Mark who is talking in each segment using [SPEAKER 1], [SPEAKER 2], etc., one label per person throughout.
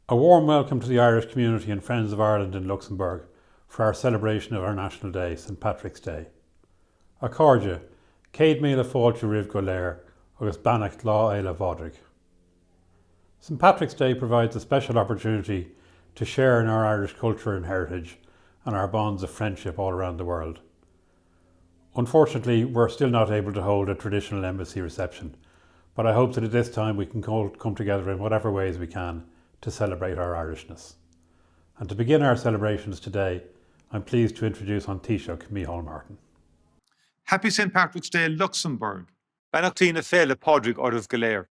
[SPEAKER 1] A warm welcome to the Irish community and Friends of Ireland in Luxembourg for our celebration of our National Day, St Patrick's Day. A cóide, Céad Míle Fáilte roimh go léir agus beannacht lá éile bhádraig. St Patrick's Day provides a special opportunity to share in our Irish culture and heritage and our bonds of friendship all around the world. Unfortunately, we're still not able to hold a traditional embassy reception, but I hope that at this time we can come together in whatever ways we can to celebrate our Irishness. And to begin our celebrations today, I'm pleased to introduce Taoiseach Míle Fáilte.
[SPEAKER 2] Happy St. Patrick's Day, Luxembourg. Benachtína féle pádraig ormh go léir.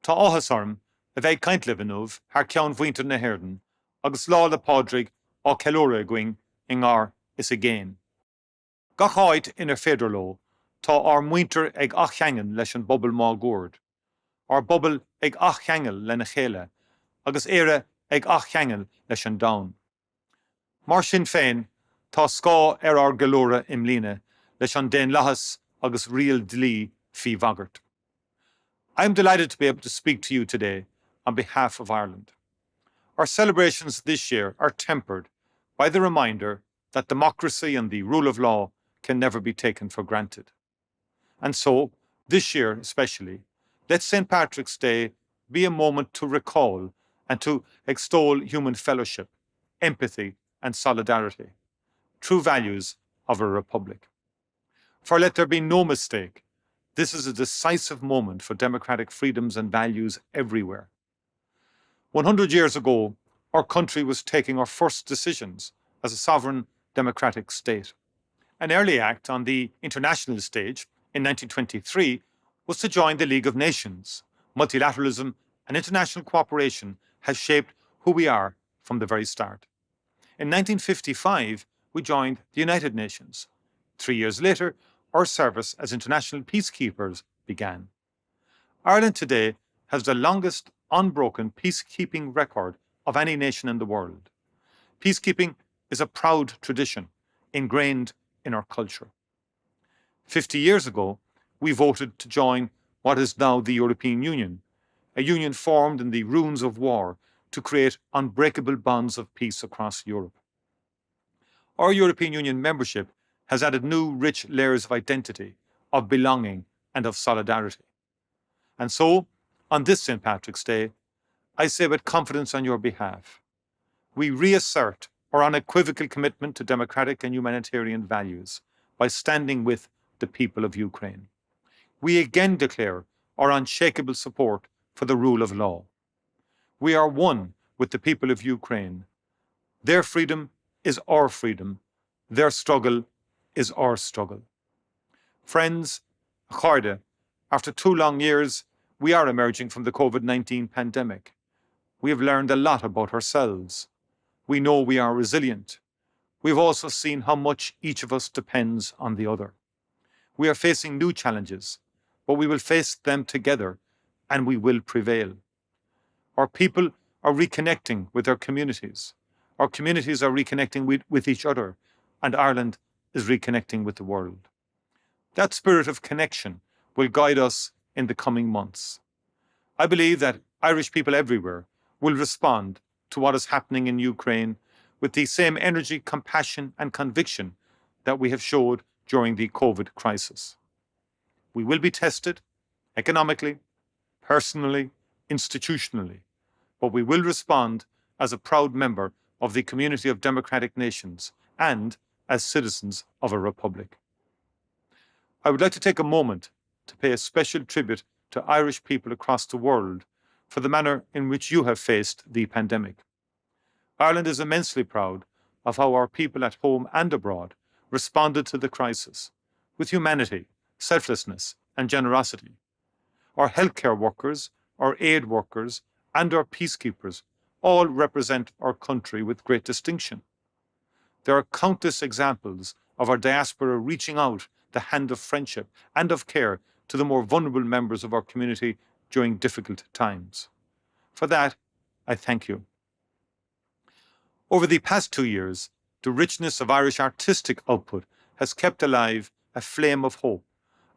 [SPEAKER 2] Tá áthas orm a bheith caint lebanúh thar ceann bhuintir na hÉirden, agus lá le pádraig á ceiliúradh going I ngár is a géin. Gach áit inar féidir ló, tá ár muintir ag ach cheangan leis an bobal má gúrd. Ár bobal ag ach cheangal le na chéile, agus éire ag ach cheangal leis an domhan. Mar sin féin, tá scá ár geiliúradh imlíne leis an déan leathas agus rial dlí fí bhagart. I'm delighted to be able to speak to you today on behalf of Ireland. Our celebrations this year are tempered by the reminder that democracy and the rule of law can never be taken for granted. And so, this year especially, let St. Patrick's Day be a moment to recall and to extol human fellowship, empathy and solidarity, true values of a republic. For let there be no mistake, this is a decisive moment for democratic freedoms and values everywhere. 100 years ago, our country was taking our first decisions as a sovereign democratic state. An early act on the international stage in 1923 was to join the League of Nations. Multilateralism and international cooperation has shaped who we are from the very start. In 1955, we joined the United Nations. 3 years later, our service as international peacekeepers began. Ireland today has the longest unbroken peacekeeping record of any nation in the world. Peacekeeping is a proud tradition ingrained in our culture. 50 years ago, we voted to join what is now the European Union, a union formed in the ruins of war to create unbreakable bonds of peace across Europe. Our European Union membership has added new rich layers of identity, of belonging and of solidarity. And so, on this St. Patrick's Day, I say with confidence on your behalf, we reassert our unequivocal commitment to democratic and humanitarian values by standing with the people of Ukraine. We again declare our unshakable support for the rule of law. We are one with the people of Ukraine. Their freedom is our freedom. Their struggle is our struggle. Friends, a cóide, after 2 long years, we are emerging from the COVID-19 pandemic. We have learned a lot about ourselves. We know we are resilient. We've also seen how much each of us depends on the other. We are facing new challenges, but we will face them together and we will prevail. Our people are reconnecting with their communities. Our communities are reconnecting with each other, and Ireland is reconnecting with the world. That spirit of connection will guide us in the coming months. I believe that Irish people everywhere will respond to what is happening in Ukraine with the same energy, compassion and conviction that we have showed during the COVID crisis. We will be tested economically, personally, institutionally, but we will respond as a proud member of the community of democratic nations and as citizens of a republic. I would like to take a moment to pay a special tribute to Irish people across the world for the manner in which you have faced the pandemic. Ireland is immensely proud of how our people at home and abroad responded to the crisis with humanity, selflessness and generosity. Our healthcare workers, our aid workers and our peacekeepers all represent our country with great distinction. There are countless examples of our diaspora reaching out the hand of friendship and of care to the more vulnerable members of our community during difficult times. For that, I thank you. Over the past 2 years, the richness of Irish artistic output has kept alive a flame of hope,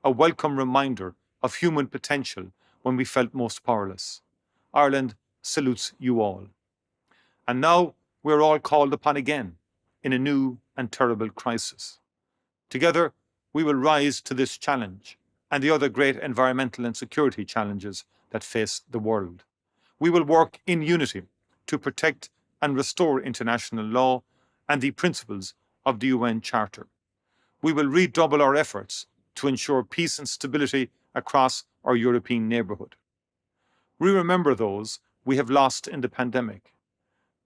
[SPEAKER 2] a welcome reminder of human potential when we felt most powerless. Ireland salutes you all. And now we are all called upon again in a new and terrible crisis. Together, we will rise to this challenge and the other great environmental and security challenges that face the world. We will work in unity to protect and restore international law and the principles of the UN Charter. We will redouble our efforts to ensure peace and stability across our European neighbourhood. We remember those we have lost in the pandemic.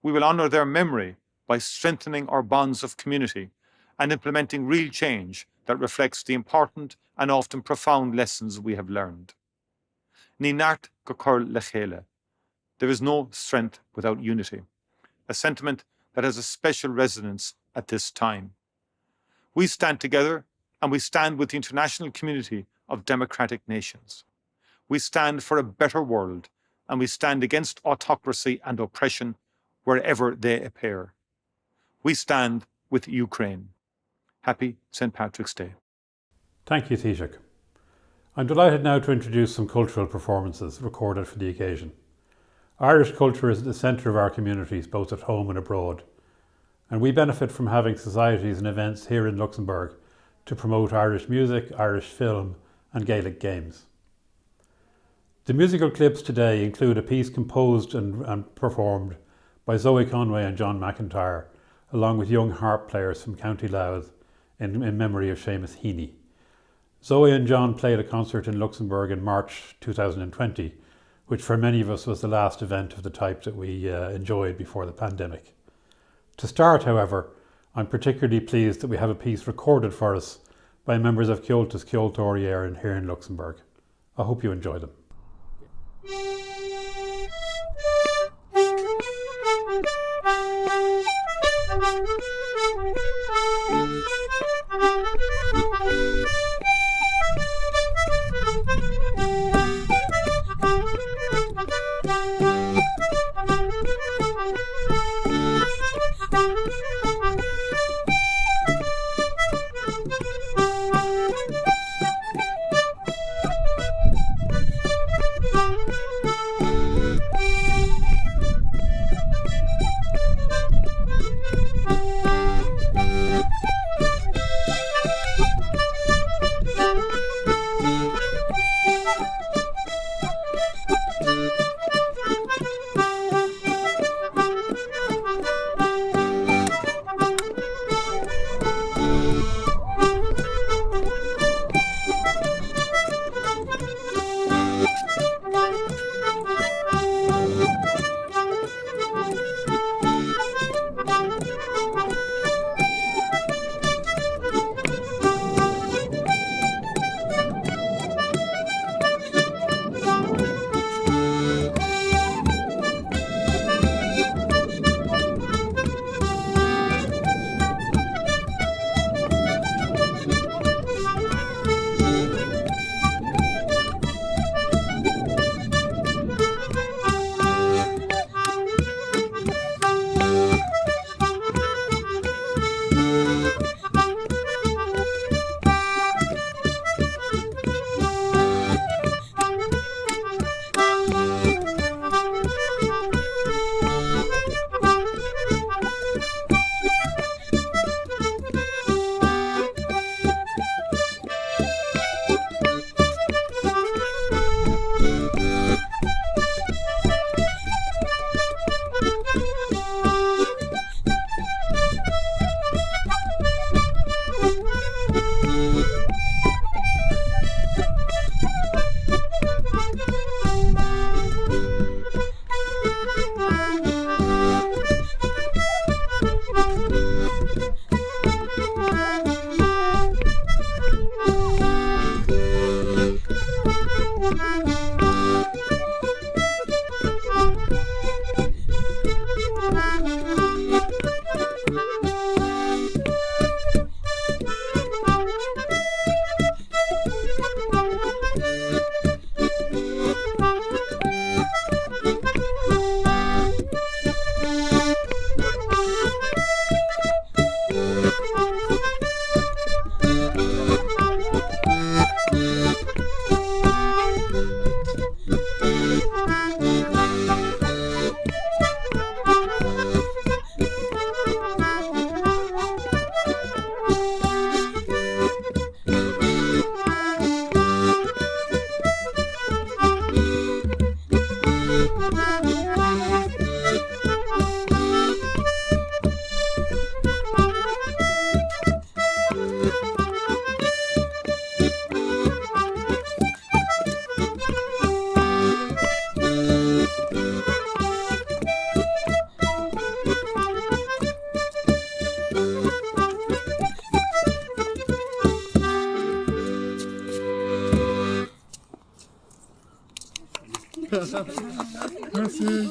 [SPEAKER 2] We will honour their memory by strengthening our bonds of community and implementing real change that reflects the important and often profound lessons we have learned. Ní neart go cur le chéile. There is no strength without unity, a sentiment that has a special resonance at this time. We stand together and we stand with the international community of democratic nations. We stand for a better world and we stand against autocracy and oppression wherever they appear. We stand with Ukraine. Happy St. Patrick's Day.
[SPEAKER 1] Thank you, Taoiseach. I'm delighted now to introduce some cultural performances recorded for the occasion. Irish culture is at the centre of our communities, both at home and abroad, and we benefit from having societies and events here in Luxembourg to promote Irish music, Irish film and Gaelic games. The musical clips today include a piece composed and performed by Zoe Conway and John McIntyre, along with young harp players from County Louth in memory of Seamus Heaney. Zoe and John played a concert in Luxembourg in March 2020, which for many of us was the last event of the type that we enjoyed before the pandemic. To start, however, I'm particularly pleased that we have a piece recorded for us by members of Ceoltas Ceoltóirí Éireann here in Luxembourg. I hope you enjoy them.
[SPEAKER 3] Merci.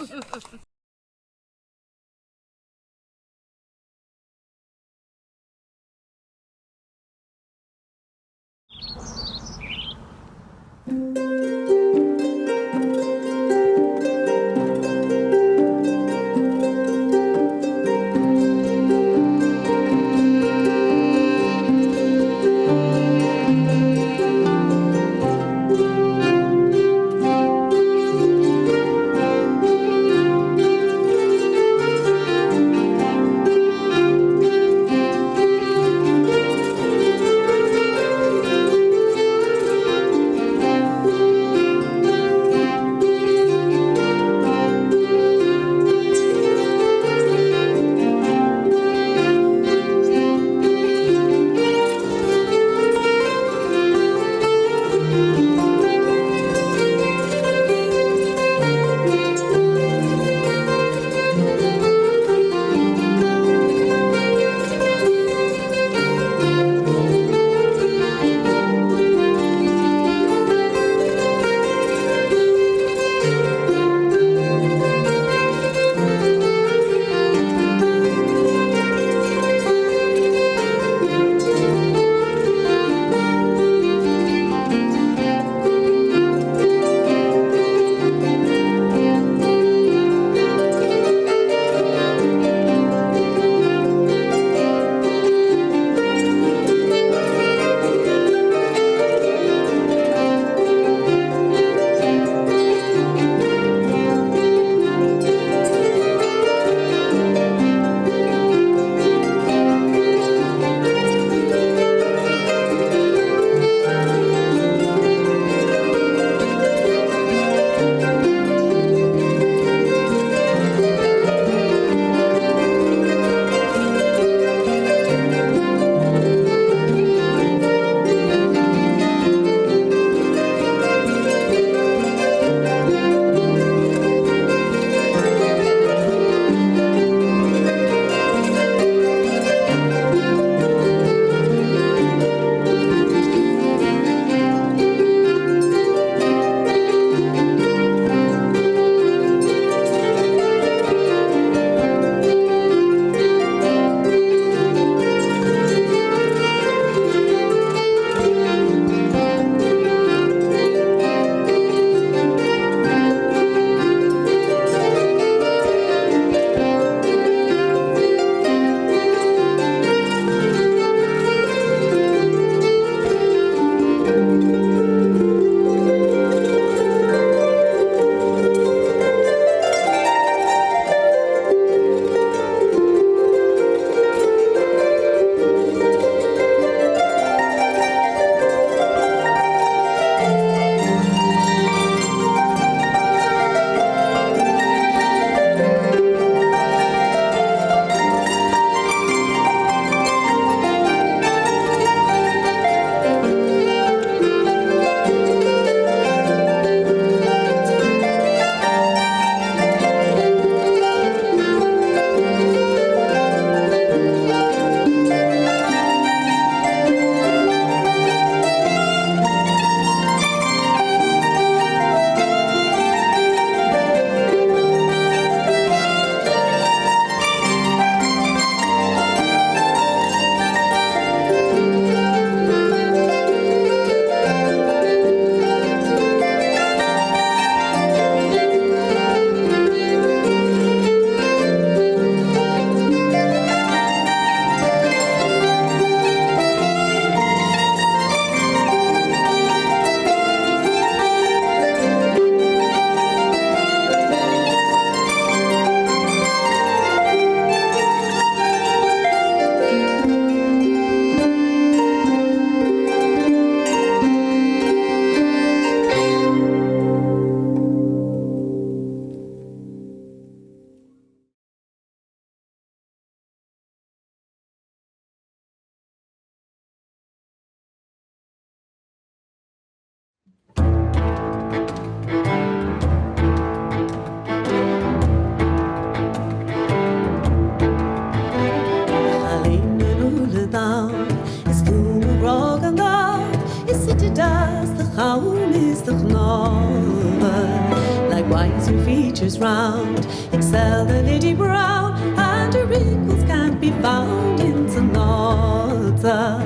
[SPEAKER 3] creatures round excel the Lady Brown, and her wrinkles can't be found in Sonata.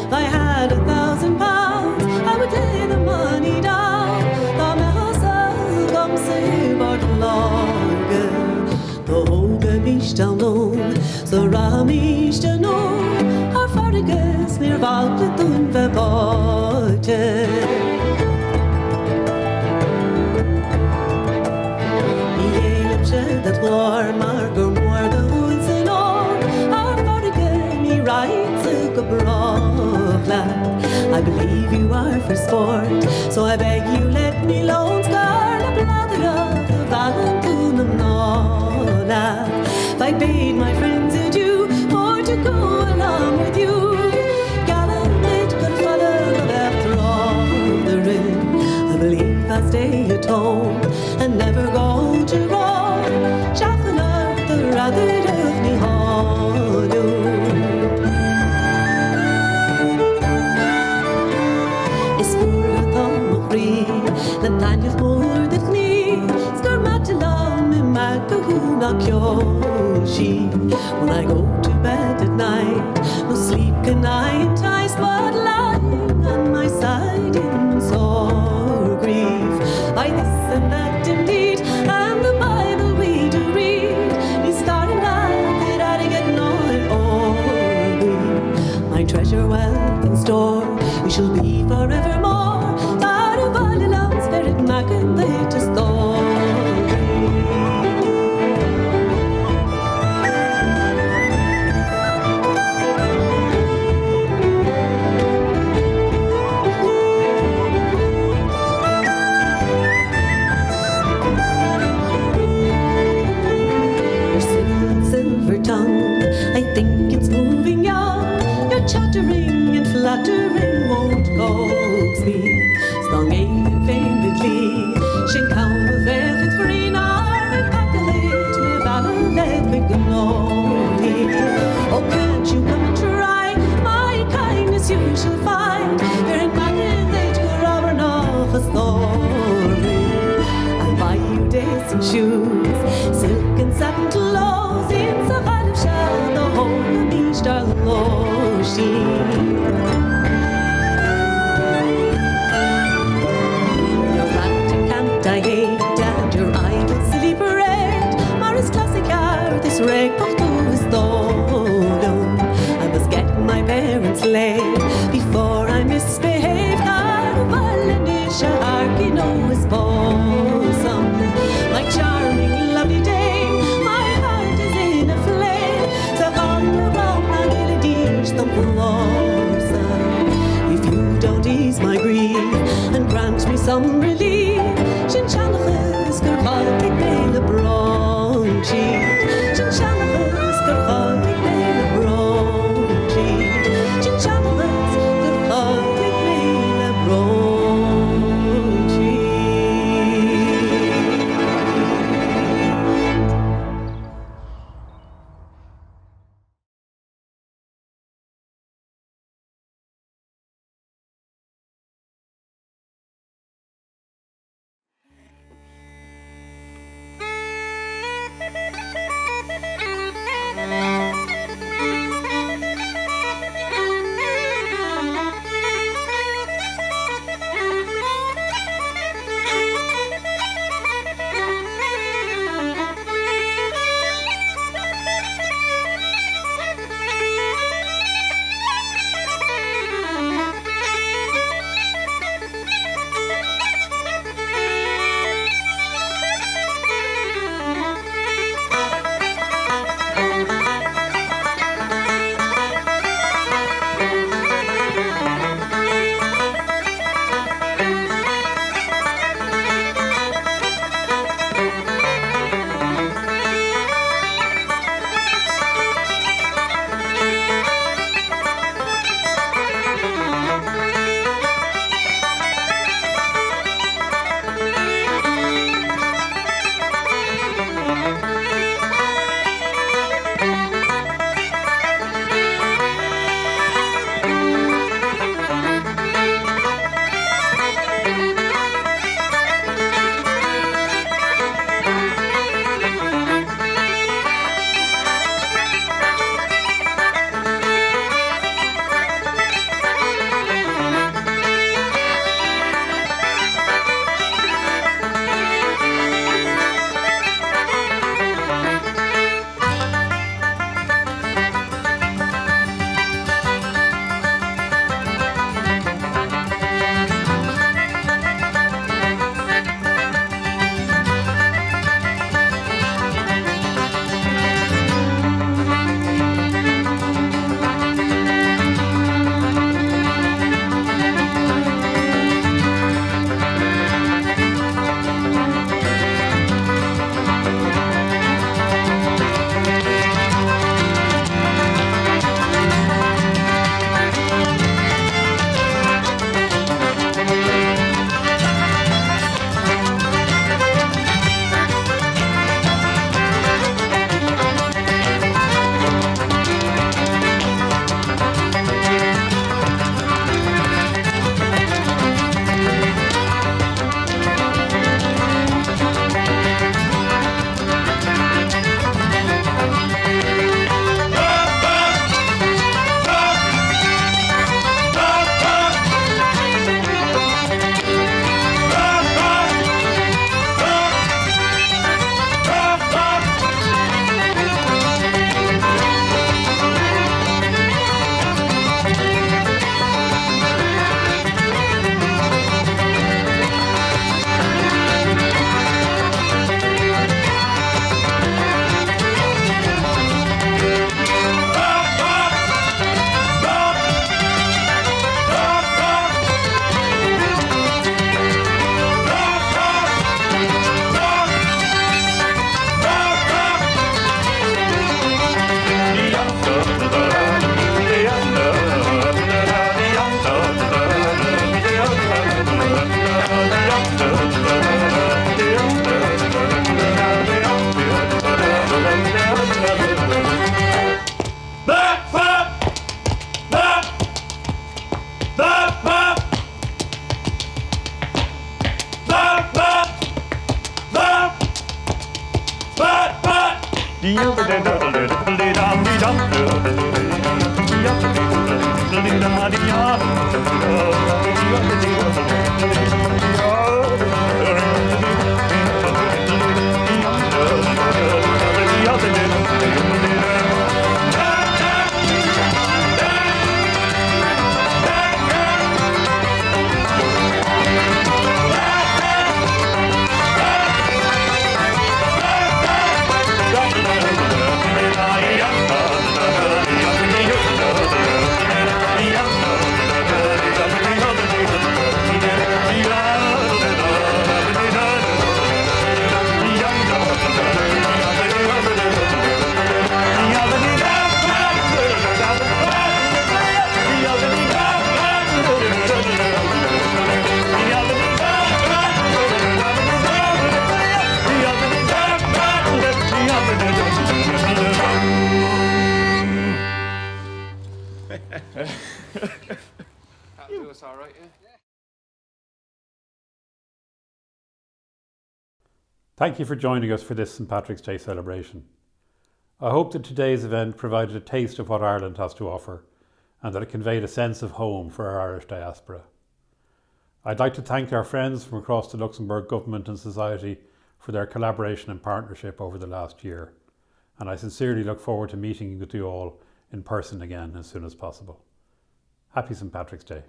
[SPEAKER 3] If I had £1,000, I would lay the money down. The Mehasa comes say Bartlorge, the Hoga Mishtanon, so Ramishtanon, our Farragus near Valkletun Verbote. That war marker more the woods and all our Farragus writes a cabrogla. I believe you are for sport, so I beg you let me loan scar the blather of the Valentine Nola. If I bade my friends adieu for to go along with you, gallant it could follow after all the rim. I believe I'll stay at home and never go to Rome. Shaffanar the rather of me hollow. Is poor a thumb free, the Tanya's more than me. Scarmatalam in Macahuna Kyoshi. When I go to bed at night, no sleep can I entice, but lying on my side in sore grief. By this and that indeed, and the Bible we do read. He's starting out that I get no or my treasure wealth in store, we shall be forevermore. Taravalilams verit magan they to store. I think it's moving young. Your chattering and flattering won't coax me. Stong and faintly, shin count of velvet free and calculate me valet with glory. Oh, can't you come and try? My kindness you shall find. You're in my they go rubber off a story. I'll buy you dancing shoes, silk and satin clothes in Savannah. The whole beach are loshi. Your Latin can't I hate, and your idle silly parade. Maris classic art, this rake of two is stolen. I must get my parents laid before I misbehave. Carnival and Isha Arkino is bosom. My charming, lovely dame, my heart is in a flame. If you don't ease my grief and grant me some relief, Shinchanaches Kerchatik Mele Bronchi, Shinchanaches Kerchatik Mele Bronchi, Shinchanaches Kerchatik Mele Bronchi.
[SPEAKER 4] That'll do us all right, yeah?
[SPEAKER 1] Thank you for joining us for this St Patrick's Day celebration. I hope that today's event provided a taste of what Ireland has to offer and that it conveyed a sense of home for our Irish diaspora. I'd like to thank our friends from across the Luxembourg government and society for their collaboration and partnership over the last year, and I sincerely look forward to meeting with you all in person again as soon as possible. Happy St Patrick's Day.